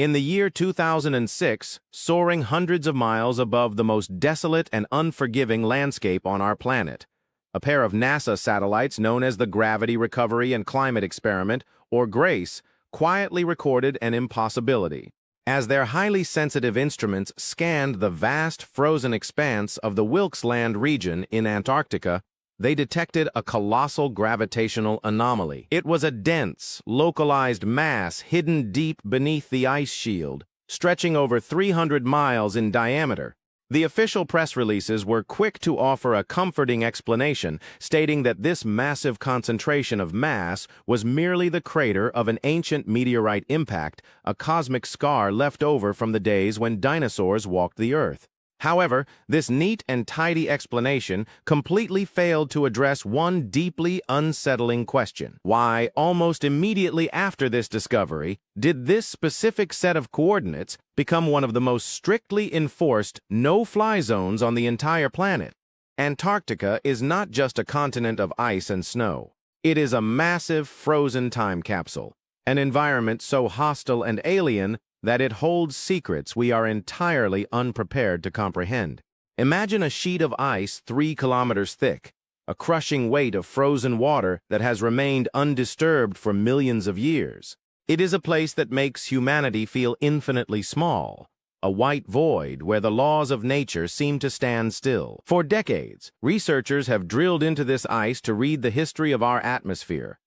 In the year 2006, soaring hundreds of miles above the most desolate and unforgiving landscape on our planet, a pair of NASA satellites known as the Gravity Recovery and Climate Experiment, or GRACE, quietly recorded an impossibility. As their highly sensitive instruments scanned the vast frozen expanse of the Wilkes Land region in Antarctica, they detected a colossal gravitational anomaly. It was a dense, localized mass hidden deep beneath the ice shield, stretching over 300 miles in diameter. The official press releases were quick to offer a comforting explanation, stating that this massive concentration of mass was merely the crater of an ancient meteorite impact, a cosmic scar left over from the days when dinosaurs walked the Earth. However, this neat and tidy explanation completely failed to address one deeply unsettling question. Why, almost immediately after this discovery, did this specific set of coordinates become one of the most strictly enforced no-fly zones on the entire planet? Antarctica is not just a continent of ice and snow. It is a massive frozen time capsule, an environment so hostile and alien that it holds secrets we are entirely unprepared to comprehend. Imagine a sheet of ice 3 kilometers thick, a crushing weight of frozen water that has remained undisturbed for millions of years. It is a place that makes humanity feel infinitely small, a white void where the laws of nature seem to stand still. For decades, researchers have drilled into this ice to read the history of our atmosphere.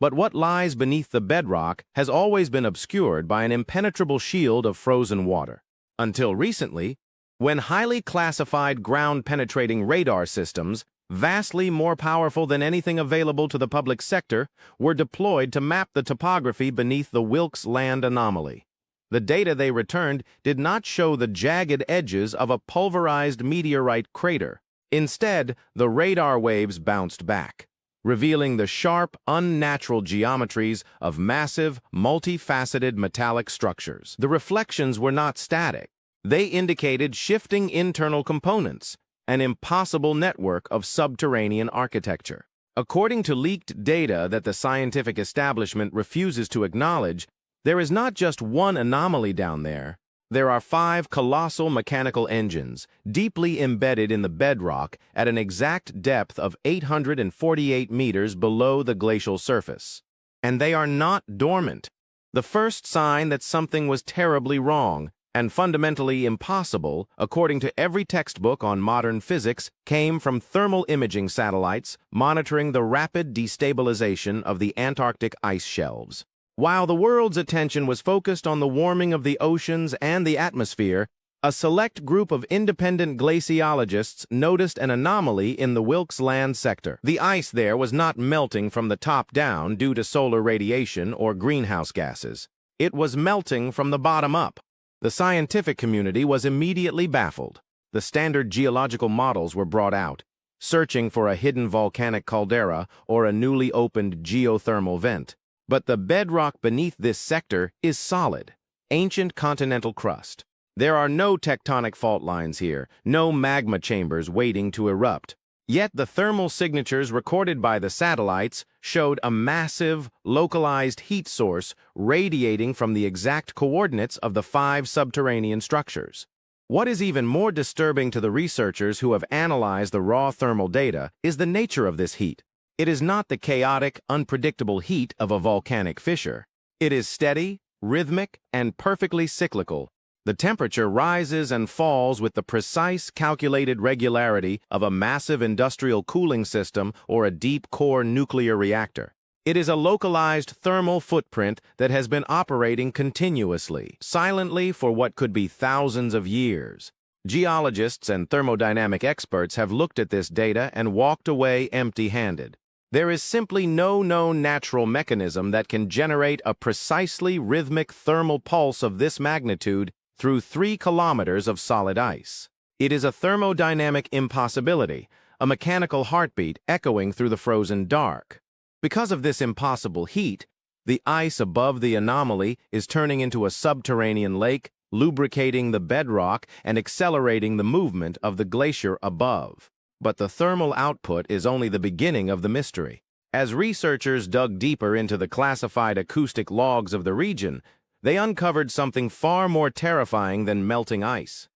But what lies beneath the bedrock has always been obscured by an impenetrable shield of frozen water. Until recently, when highly classified ground-penetrating radar systems, vastly more powerful than anything available to the public sector, were deployed to map the topography beneath the Wilkes Land anomaly. The data they returned did not show the jagged edges of a pulverized meteorite crater. Instead, the radar waves bounced back, revealing the sharp, unnatural geometries of massive, multifaceted metallic structures. The reflections were not static. They indicated shifting internal components, an impossible network of subterranean architecture. According to leaked data that the scientific establishment refuses to acknowledge, there is not just one anomaly down there. There are 5 colossal mechanical engines, deeply embedded in the bedrock at an exact depth of 848 meters below the glacial surface. And they are not dormant. The first sign that something was terribly wrong and fundamentally impossible, according to every textbook on modern physics, came from thermal imaging satellites monitoring the rapid destabilization of the Antarctic ice shelves. While the world's attention was focused on the warming of the oceans and the atmosphere, a select group of independent glaciologists noticed an anomaly in the Wilkes Land sector. The ice there was not melting from the top down due to solar radiation or greenhouse gases. It was melting from the bottom up. The scientific community was immediately baffled. The standard geological models were brought out, searching for a hidden volcanic caldera or a newly opened geothermal vent. But the bedrock beneath this sector is solid, ancient continental crust. There are no tectonic fault lines here, no magma chambers waiting to erupt. Yet the thermal signatures recorded by the satellites showed a massive, localized heat source radiating from the exact coordinates of the 5 subterranean structures. What is even more disturbing to the researchers who have analyzed the raw thermal data is the nature of this heat. It is not the chaotic, unpredictable heat of a volcanic fissure. It is steady, rhythmic, and perfectly cyclical. The temperature rises and falls with the precise, calculated regularity of a massive industrial cooling system or a deep-core nuclear reactor. It is a localized thermal footprint that has been operating continuously, silently for what could be thousands of years. Geologists and thermodynamic experts have looked at this data and walked away empty-handed. There is simply no known natural mechanism that can generate a precisely rhythmic thermal pulse of this magnitude through 3 kilometers of solid ice. It is a thermodynamic impossibility, a mechanical heartbeat echoing through the frozen dark. Because of this impossible heat, the ice above the anomaly is turning into a subterranean lake, lubricating the bedrock and accelerating the movement of the glacier above. But the thermal output is only the beginning of the mystery. As researchers dug deeper into the classified acoustic logs of the region, they uncovered something far more terrifying than melting ice.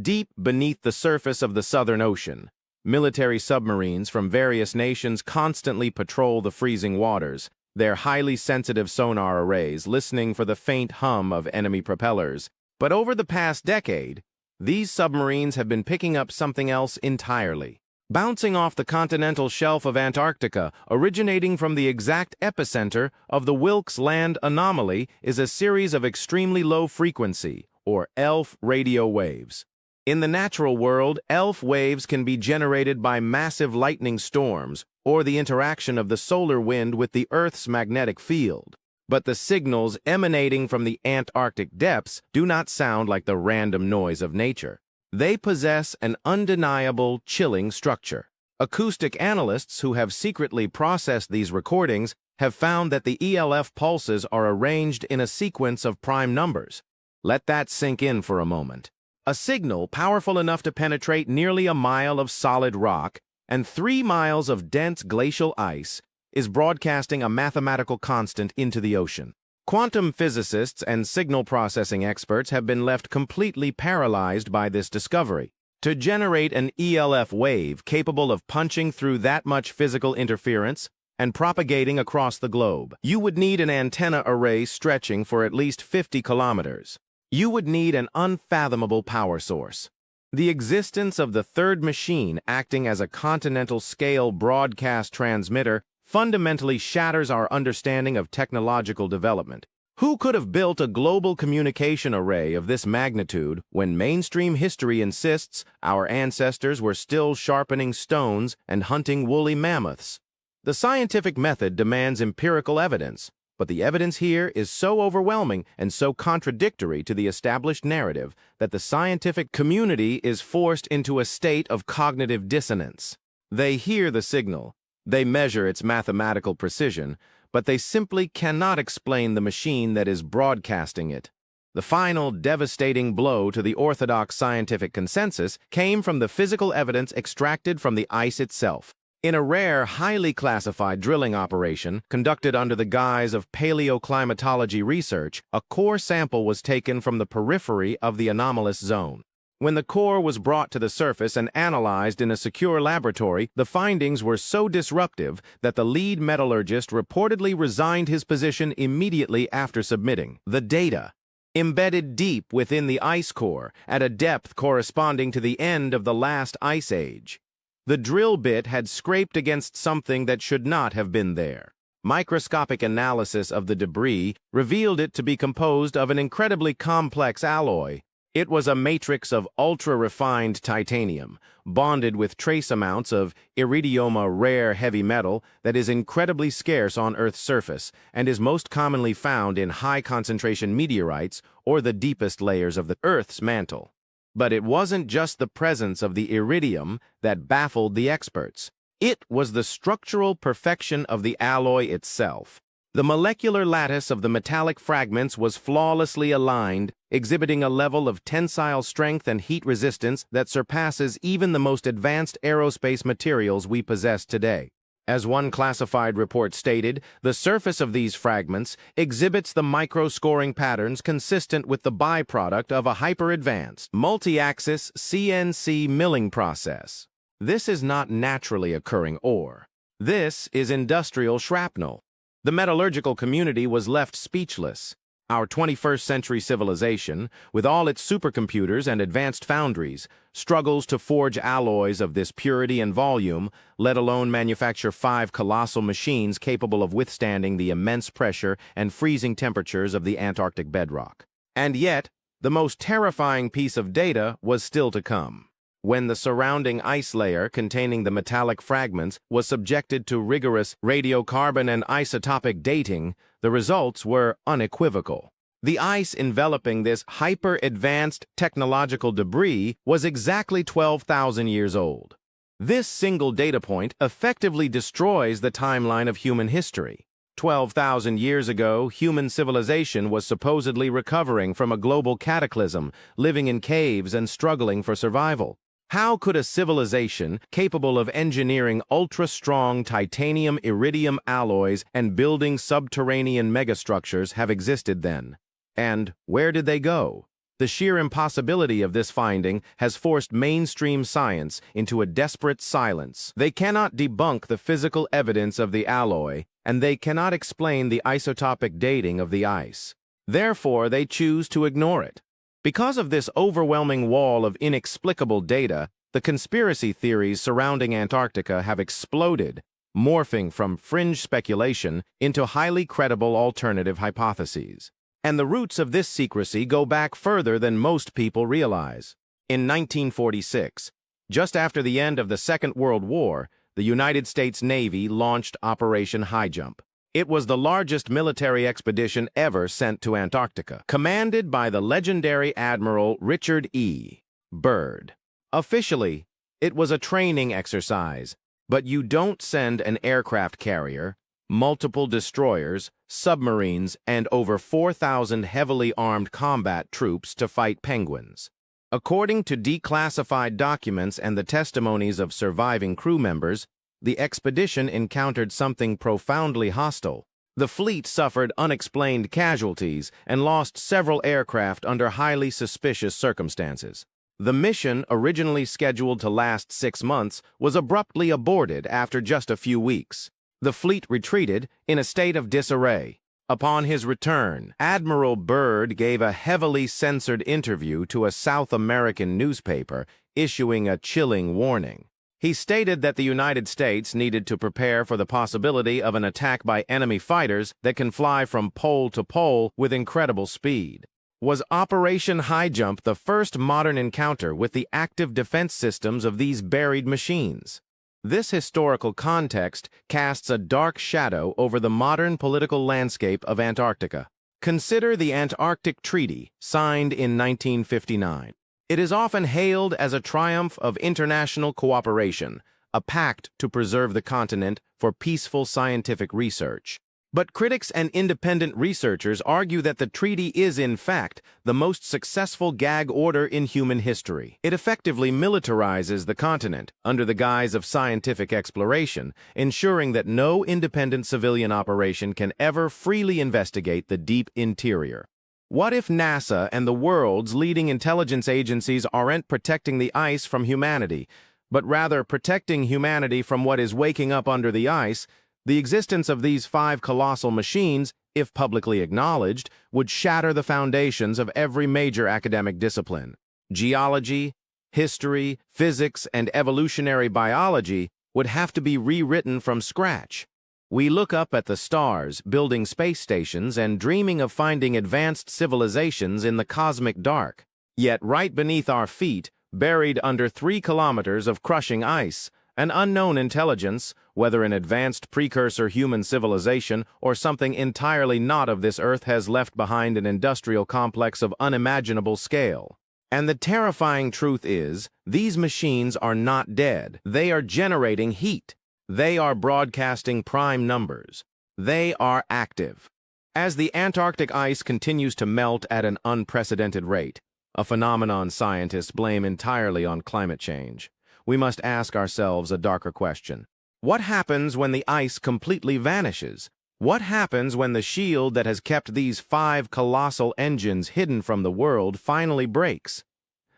Deep beneath the surface of the Southern Ocean, military submarines from various nations constantly patrol the freezing waters, their highly sensitive sonar arrays listening for the faint hum of enemy propellers. But over the past decade, these submarines have been picking up something else entirely. Bouncing off the continental shelf of Antarctica, originating from the exact epicenter of the Wilkes Land anomaly, is a series of extremely low-frequency, or ELF radio waves. In the natural world, ELF waves can be generated by massive lightning storms or the interaction of the solar wind with the Earth's magnetic field. But the signals emanating from the Antarctic depths do not sound like the random noise of nature. They possess an undeniable, chilling structure. Acoustic analysts who have secretly processed these recordings have found that the ELF pulses are arranged in a sequence of prime numbers. Let that sink in for a moment. A signal powerful enough to penetrate nearly a mile of solid rock and 3 miles of dense glacial ice is broadcasting a mathematical constant into the ocean. Quantum physicists and signal processing experts have been left completely paralyzed by this discovery. To generate an ELF wave capable of punching through that much physical interference and propagating across the globe, you would need an antenna array stretching for at least 50 kilometers. You would need an unfathomable power source. The existence of the third machine acting as a continental-scale broadcast transmitter fundamentally shatters our understanding of technological development. Who could have built a global communication array of this magnitude when mainstream history insists our ancestors were still sharpening stones and hunting woolly mammoths? The scientific method demands empirical evidence, but the evidence here is so overwhelming and so contradictory to the established narrative that the scientific community is forced into a state of cognitive dissonance. They hear the signal, they measure its mathematical precision, but they simply cannot explain the machine that is broadcasting it. The final devastating blow to the orthodox scientific consensus came from the physical evidence extracted from the ice itself. In a rare, highly classified drilling operation conducted under the guise of paleoclimatology research, a core sample was taken from the periphery of the anomalous zone. When the core was brought to the surface and analyzed in a secure laboratory, the findings were so disruptive that the lead metallurgist reportedly resigned his position immediately after submitting the data. Embedded deep within the ice core, at a depth corresponding to the end of the last ice age, the drill bit had scraped against something that should not have been there. Microscopic analysis of the debris revealed it to be composed of an incredibly complex alloy. It was a matrix of ultra-refined titanium, bonded with trace amounts of iridium, a rare heavy metal that is incredibly scarce on Earth's surface and is most commonly found in high-concentration meteorites or the deepest layers of the Earth's mantle. But it wasn't just the presence of the iridium that baffled the experts. It was the structural perfection of the alloy itself. The molecular lattice of the metallic fragments was flawlessly aligned, exhibiting a level of tensile strength and heat resistance that surpasses even the most advanced aerospace materials we possess today. As one classified report stated, the surface of these fragments exhibits the micro-scoring patterns consistent with the byproduct of a hyper-advanced, multi-axis CNC milling process. This is not naturally occurring ore. This is industrial shrapnel. The metallurgical community was left speechless. Our 21st century civilization, with all its supercomputers and advanced foundries, struggles to forge alloys of this purity and volume, let alone manufacture 5 colossal machines capable of withstanding the immense pressure and freezing temperatures of the Antarctic bedrock. And yet, the most terrifying piece of data was still to come. When the surrounding ice layer containing the metallic fragments was subjected to rigorous radiocarbon and isotopic dating, the results were unequivocal. The ice enveloping this hyper-advanced technological debris was exactly 12,000 years old. This single data point effectively destroys the timeline of human history. 12,000 years ago, human civilization was supposedly recovering from a global cataclysm, living in caves and struggling for survival. How could a civilization capable of engineering ultra-strong titanium-iridium alloys and building subterranean megastructures have existed then? And where did they go? The sheer impossibility of this finding has forced mainstream science into a desperate silence. They cannot debunk the physical evidence of the alloy, and they cannot explain the isotopic dating of the ice. Therefore, they choose to ignore it. Because of this overwhelming wall of inexplicable data, the conspiracy theories surrounding Antarctica have exploded, morphing from fringe speculation into highly credible alternative hypotheses. And the roots of this secrecy go back further than most people realize. In 1946, just after the end of the Second World War, the United States Navy launched Operation High Jump. It was the largest military expedition ever sent to Antarctica, commanded by the legendary Admiral Richard E. Byrd. Officially, it was a training exercise, but you don't send an aircraft carrier, multiple destroyers, submarines, and over 4,000 heavily armed combat troops to fight penguins. According to declassified documents and the testimonies of surviving crew members, the expedition encountered something profoundly hostile. The fleet suffered unexplained casualties and lost several aircraft under highly suspicious circumstances. The mission, originally scheduled to last 6 months, was abruptly aborted after just a few weeks. The fleet retreated in a state of disarray. Upon his return, Admiral Byrd gave a heavily censored interview to a South American newspaper, issuing a chilling warning. He stated that the United States needed to prepare for the possibility of an attack by enemy fighters that can fly from pole to pole with incredible speed. Was Operation High Jump the first modern encounter with the active defense systems of these buried machines? This historical context casts a dark shadow over the modern political landscape of Antarctica. Consider the Antarctic Treaty, signed in 1959. It is often hailed as a triumph of international cooperation, a pact to preserve the continent for peaceful scientific research. But critics and independent researchers argue that the treaty is, in fact, the most successful gag order in human history. It effectively militarizes the continent under the guise of scientific exploration, ensuring that no independent civilian operation can ever freely investigate the deep interior. What if NASA and the world's leading intelligence agencies aren't protecting the ice from humanity, but rather protecting humanity from what is waking up under the ice? The existence of these 5 colossal machines, if publicly acknowledged, would shatter the foundations of every major academic discipline. Geology, history, physics, and evolutionary biology would have to be rewritten from scratch. We look up at the stars, building space stations, and dreaming of finding advanced civilizations in the cosmic dark. Yet right beneath our feet, buried under 3 kilometers of crushing ice, an unknown intelligence, whether an advanced precursor human civilization or something entirely not of this earth, has left behind an industrial complex of unimaginable scale. And the terrifying truth is, these machines are not dead. They are generating heat. They are broadcasting prime numbers. They are active. As the Antarctic ice continues to melt at an unprecedented rate, a phenomenon scientists blame entirely on climate change, we must ask ourselves a darker question. What happens when the ice completely vanishes? What happens when the shield that has kept these 5 colossal engines hidden from the world finally breaks?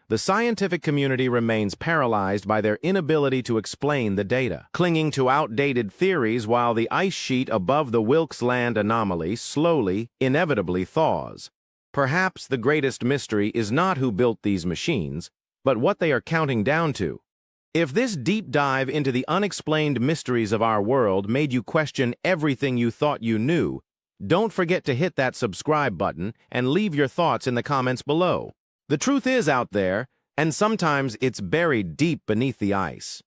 The scientific community remains paralyzed by their inability to explain the data, clinging to outdated theories while the ice sheet above the Wilkes Land anomaly slowly, inevitably thaws. Perhaps the greatest mystery is not who built these machines, but what they are counting down to. If this deep dive into the unexplained mysteries of our world made you question everything you thought you knew, don't forget to hit that subscribe button and leave your thoughts in the comments below. The truth is out there, and sometimes it's buried deep beneath the ice.